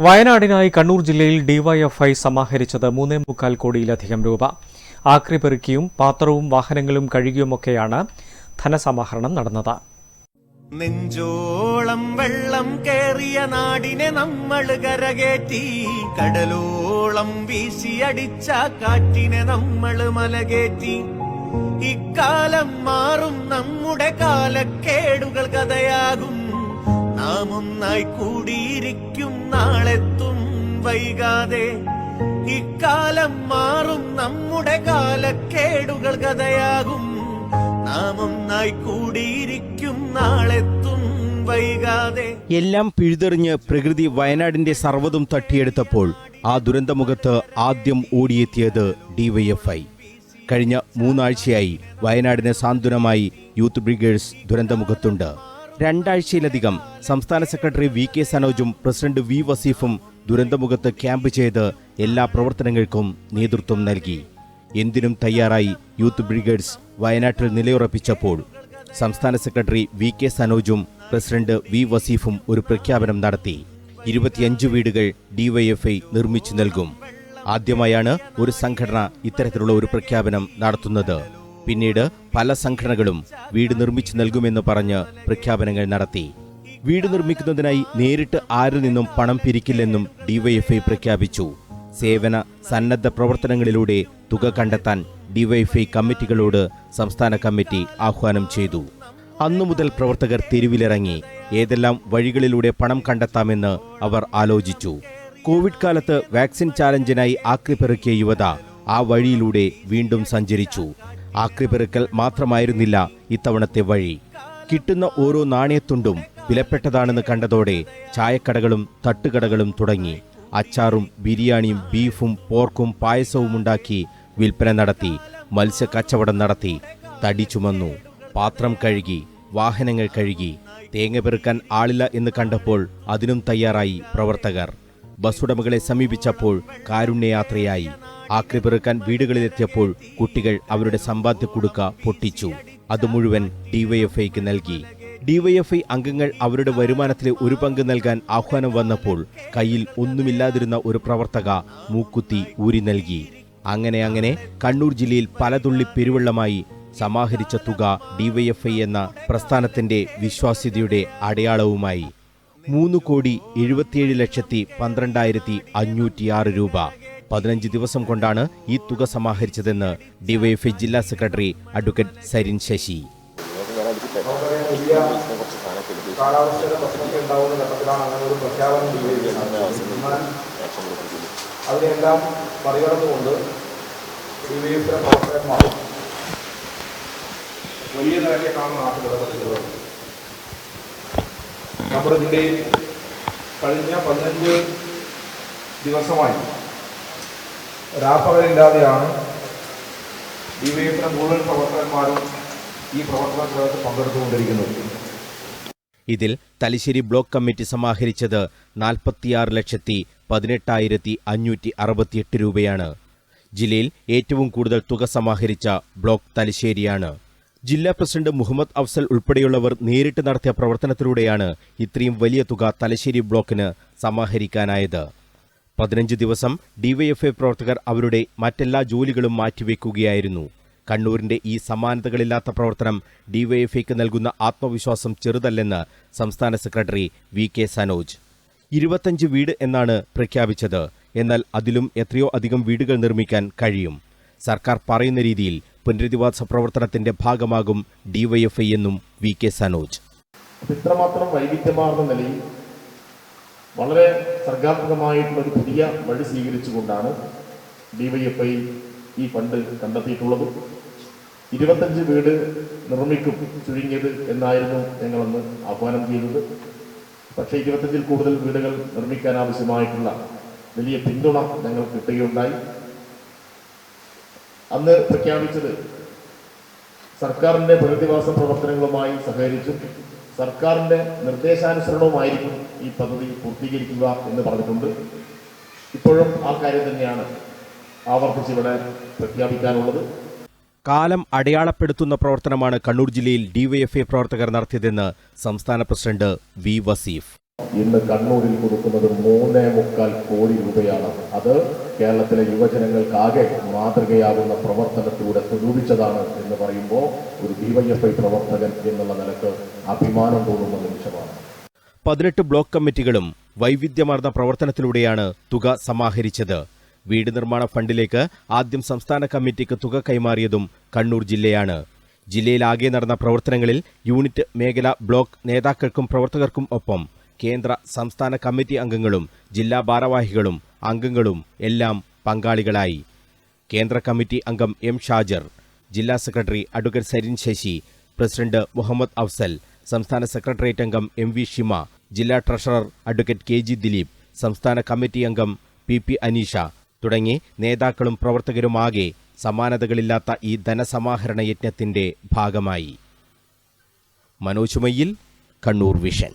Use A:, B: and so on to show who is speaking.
A: വയനാടിനായി കണ്ണൂർ ജില്ലയിൽ ഡിവൈഎഫ്ഐ സമാഹരിച്ചത് 3.25 കോടിയിലധികം രൂപ. ആക്രി പെറുക്കിയും പാത്രവും വാഹനങ്ങളും കഴുകിയുമൊക്കെയാണ് ധനസമാഹരണം നടന്നത്.
B: നെഞ്ചോളം വെള്ളം കേറിയ നാടിനെ നമ്മൾ കരകേറ്റി, കടലോളം വീശിയടിച്ച കാറ്റിനെ നമ്മൾ മലകേറ്റി. ഇക്കാലം മാറും, നമ്മുടെ കാലക്കേടുകൾ കഥയാകും. നാം ഒന്നായി കൂടിയിരിക്കും, നാളെത്തും വൈകാതെ. ഇക്കാലം മാറും, നമ്മുടെ കാലക്കേടുകൾ കഥയാകും. നാം ഒന്നായി കൂടിയിരിക്കും, നാളെത്തും വൈകാതെ.
C: എല്ലാം പിഴുതെറിഞ്ഞ് പ്രകൃതി വയനാടിന്റെ സർവ്വതും തട്ടിയെടുത്തപ്പോൾ ആ ദുരന്തമുഖത്ത് ആദ്യം ഓടിയെത്തിയത് ഡിവൈഎഫ്ഐ. കഴിഞ്ഞ 3 ആഴ്ചയായി വയനാടിന് സാന്ത്വനമായി യൂത്ത് ബ്രിഗേഡ്സ് ദുരന്തമുഖത്തുണ്ട്. 2 ആഴ്ചയിലധികം സംസ്ഥാന സെക്രട്ടറി വി.കെ. സനോജും പ്രസിഡന്റ് വി. വസീഫും ദുരന്തമുഖത്ത് ക്യാമ്പ് ചെയ്ത് എല്ലാ പ്രവർത്തനങ്ങൾക്കും നേതൃത്വം നൽകി. എന്തിനും തയ്യാറായി യൂത്ത് ബ്രിഗേഡ്സ് വയനാട്ടിൽ നിലയുറപ്പിച്ചപ്പോൾ സംസ്ഥാന സെക്രട്ടറി വി.കെ. സനോജും പ്രസിഡന്റ് വി. വസീഫും ഒരു പ്രഖ്യാപനം നടത്തി. 25 വീടുകൾ ഡിവൈഎഫ്ഐ നിർമ്മിച്ചു നൽകും. ആദ്യമായാണ് ഒരു സംഘടന ഇത്തരത്തിലുള്ള ഒരു പ്രഖ്യാപനം നടത്തുന്നത്. പിന്നീട് പല സംഘടനകളും വീട് നിർമ്മിച്ചു നൽകുമെന്ന് പറഞ്ഞ് പ്രഖ്യാപനങ്ങൾ നടത്തി. വീട് നിർമ്മിക്കുന്നതിനായി നേരിട്ട് ആരിൽ നിന്നും പണം പിരിക്കില്ലെന്നും ഡിവൈഎഫ്ഐ പ്രഖ്യാപിച്ചു. സേവന സന്നദ്ധ പ്രവർത്തനങ്ങളിലൂടെ തുക കണ്ടെത്താൻ ഡിവൈഎഫ്ഐ കമ്മിറ്റികളോട് സംസ്ഥാന കമ്മിറ്റി ആഹ്വാനം ചെയ്തു. അന്നു മുതൽ പ്രവർത്തകർ തെരുവിലിറങ്ങി. ഏതെല്ലാം വഴികളിലൂടെ പണം കണ്ടെത്താമെന്ന് അവർ ആലോചിച്ചു. കോവിഡ് കാലത്ത് വാക്സിൻ ചാലഞ്ചിനായി ആക്രിപ്പെറുക്കിയ യുവത ആ വഴിയിലൂടെ വീണ്ടും സഞ്ചരിച്ചു. ആക്രിപ്പെറുക്കൽ മാത്രമായിരുന്നില്ല ഇത്തവണത്തെ വഴി. കിട്ടുന്ന ഓരോ നാണയത്തുണ്ടും വിലപ്പെട്ടതാണെന്ന് കണ്ടതോടെ ചായക്കടകളും തട്ടുകടകളും തുടങ്ങി. അച്ചാറും ബിരിയാണിയും ബീഫും പോർക്കും പായസവും ഉണ്ടാക്കി വിൽപ്പന നടത്തി. മത്സ്യക്കച്ചവടം നടത്തി. തടി ചുമന്നു, പാത്രം കഴുകി, വാഹനങ്ങൾ കഴുകി. തേങ്ങ പെറുക്കാൻ ആളില്ല എന്ന് കണ്ടപ്പോൾ അതിനും തയ്യാറായി പ്രവർത്തകർ. ബസ്സുടമകളെ സമീപിച്ചപ്പോൾ കാരുണ്യയാത്രയായി. ആക്രി പെറുക്കാൻ വീടുകളിലെത്തിയപ്പോൾ കുട്ടികൾ അവരുടെ സമ്പാദ്യ കുടുക്ക പൊട്ടിച്ചു. അത് മുഴുവൻ ഡിവൈഎഫ്ഐക്ക് നൽകി. ഡിവൈഎഫ്ഐ അംഗങ്ങൾ അവരുടെ വരുമാനത്തിലെ ഒരു പങ്ക് നൽകാൻ ആഹ്വാനം വന്നപ്പോൾ കയ്യിൽ ഒന്നുമില്ലാതിരുന്ന ഒരു പ്രവർത്തക മൂക്കുത്തി ഊരി നൽകി. അങ്ങനെ കണ്ണൂർ ജില്ലയിൽ പലതുള്ളി പെരുവെള്ളമായി സമാഹരിച്ച തുക ഡിവൈഎഫ്ഐ എന്ന പ്രസ്ഥാനത്തിന്റെ വിശ്വാസ്യതയുടെ അടയാളവുമായി. 3,77,12,506 രൂപ 15 ദിവസം കൊണ്ടാണ് ഈ തുക സമാഹരിച്ചതെന്ന് ഡിവൈഎഫ്ഐ ജില്ലാ സെക്രട്ടറി അഡ്വക്കേറ്റ് സരിൻ ശശി.
D: കാലാവസ്ഥയുടെ പ്രശ്നമൊക്കെ ഉണ്ടാവുന്ന ഘട്ടത്തിലാണ് അങ്ങനെ ഒരു പ്രഖ്യാപനം എന്നാൽ അതിനെല്ലാം മറികടന്നുകൊണ്ട് ഡിവൈഎഫ്ഐയുടെ പ്രവർത്തകന്മാർ വലിയ നിലയ്ക്കാണ് നാട്ടിലിടപെടുന്നത്. നമ്മുടെ ജില്ലയിൽ കഴിഞ്ഞ 15 ദിവസമായി രാപ്പകലില്ലാതെയാണ് ഡിവൈഎഫ്ഐയുടെ മുഴുവൻ പ്രവർത്തകന്മാരും ഈ പ്രവർത്തനത്തിനകത്ത് പങ്കെടുത്തുകൊണ്ടിരിക്കുന്നത്.
C: ഇതിൽ തലശ്ശേരി ബ്ലോക്ക് കമ്മിറ്റി സമാഹരിച്ചത് 46,18,568 രൂപയാണ്. ജില്ലയിൽ ഏറ്റവും കൂടുതൽ തുക സമാഹരിച്ച ബ്ലോക്ക് തലശ്ശേരിയാണ്. ജില്ലാ പ്രസിഡന്റ് മുഹമ്മദ് അഫ്സൽ ഉൾപ്പെടെയുള്ളവർ നേരിട്ട് നടത്തിയ പ്രവർത്തനത്തിലൂടെയാണ് ഇത്രയും വലിയ തുക തലശ്ശേരി ബ്ലോക്കിന് സമാഹരിക്കാനായത്. 15 ദിവസം ഡിവൈഎഫ്ഐ പ്രവർത്തകർ അവരുടെ മറ്റെല്ലാ ജോലികളും മാറ്റിവെക്കുകയായിരുന്നു. കണ്ണൂരിന്റെ ഈ സമാനതകളില്ലാത്ത പ്രവർത്തനം ഡിവൈഎഫ്ഐക്ക് നൽകുന്ന ആത്മവിശ്വാസം ചെറുതല്ലെന്ന് സംസ്ഥാന സെക്രട്ടറി വി.കെ. സനോജ്. 25 വീട് എന്നാണ് പ്രഖ്യാപിച്ചത്. എന്നാൽ അതിലും എത്രയോ അധികം വീടുകൾ നിർമ്മിക്കാൻ കഴിയും. സർക്കാർ പറയുന്ന രീതിയിൽ പുനരധിവാസ പ്രവർത്തനത്തിന്റെ ഭാഗമാകും ഡിവൈഎഫ്ഐ എന്നും വി.കെ. സനോജ്.
D: ഇത്രമാത്രം വൈവിധ്യമാർന്ന നിലയിൽ വളരെ സർഗാത്മകമായിട്ടുള്ള ഒരു പുതിയ വഴി സ്വീകരിച്ചുകൊണ്ടാണ് ഡിവൈഎഫ്ഐ ഈ ഫണ്ട് കണ്ടെത്തിയിട്ടുള്ളത്. 25 വീട് നിർമ്മിക്കും ചുരുങ്ങിയത് എന്നായിരുന്നു ഞങ്ങളന്ന് ആഹ്വാനം ചെയ്തത്. പക്ഷേ 25-ൽ കൂടുതൽ വീടുകൾ നിർമ്മിക്കാൻ ആവശ്യമായിട്ടുള്ള വലിയ പിന്തുണ ഞങ്ങൾ കിട്ടുകയുണ്ടായി. അന്ന് പ്രഖ്യാപിച്ചത് സർക്കാരിൻ്റെ പുനരധിവാസ പ്രവർത്തനങ്ങളുമായി സഹകരിച്ചും സർക്കാരിൻ്റെ നിർദ്ദേശാനുസരണവുമായിരിക്കും ഈ പദ്ധതി പൂർത്തീകരിക്കുക എന്ന് പറഞ്ഞിട്ടുണ്ട്. ഇപ്പോഴും ആ കാര്യം തന്നെയാണ് ആവർത്തിച്ചിവിടെ പ്രഖ്യാപിക്കാനുള്ളത്.
C: കാലം അടയാളപ്പെടുത്തുന്ന പ്രവർത്തനമാണ് കണ്ണൂർ ജില്ലയിൽ ഡിവൈഎഫ്ഐ പ്രവർത്തകർ നടത്തിയതെന്ന് സംസ്ഥാന പ്രസിഡന്റ് വി. വസീഫ്.
D: ഇന്ന് കണ്ണൂരിൽ കൊടുക്കുന്നത് 3.25 കോടി രൂപയാണ്. അത് കേരളത്തിലെ യുവജനങ്ങൾക്കാകെ മാതൃകയാകുന്ന പ്രവർത്തനത്തിലൂടെ സ്വരൂപിച്ചതാണ് എന്ന് പറയുമ്പോൾ ഒരു ഡിവൈഎഫ്ഐ പ്രവർത്തകൻ എന്നുള്ള നിലക്ക് അഭിമാനം തോന്നുന്ന നിമിഷമാണ്.
C: 18 ബ്ലോക്ക് കമ്മിറ്റികളും വൈവിധ്യമാർന്ന പ്രവർത്തനത്തിലൂടെയാണ് തുക സമാഹരിച്ചത്. വീട് നിർമ്മാണ ഫണ്ടിലേക്ക് ആദ്യം സംസ്ഥാന കമ്മിറ്റിക്ക് തുക കൈമാറിയതും കണ്ണൂർ ജില്ലയാണ്. ജില്ലയിലാകെ നടന്ന പ്രവർത്തനങ്ങളിൽ യൂണിറ്റ്, മേഖല, ബ്ലോക്ക് നേതാക്കൾക്കും പ്രവർത്തകർക്കും ഒപ്പം കേന്ദ്ര സംസ്ഥാന കമ്മിറ്റി അംഗങ്ങളും ജില്ലാ ഭാരവാഹികളും അംഗങ്ങളും എല്ലാം പങ്കാളികളായി. കേന്ദ്ര കമ്മിറ്റി അംഗം എം ഷാജർ, ജില്ലാ secretary advocate Sarin Sasi, president Muhammad Afsal, സംസ്ഥാന സെക്രട്ടേറിയറ്റ് അംഗം എം വി ഷിമ, ജില്ലാ treasurer advocate K G Dileep, സംസ്ഥാന കമ്മിറ്റി അംഗം പി പി അനീഷ തുടങ്ങി നേതാക്കളും പ്രവർത്തകരുമാകെ സമാനതകളില്ലാത്ത ഈ ധനസമാഹരണ യജ്ഞത്തിന്റെ ഭാഗമായി. മനോജ് മയ്യിൽ, കണ്ണൂർ വിഷൻ.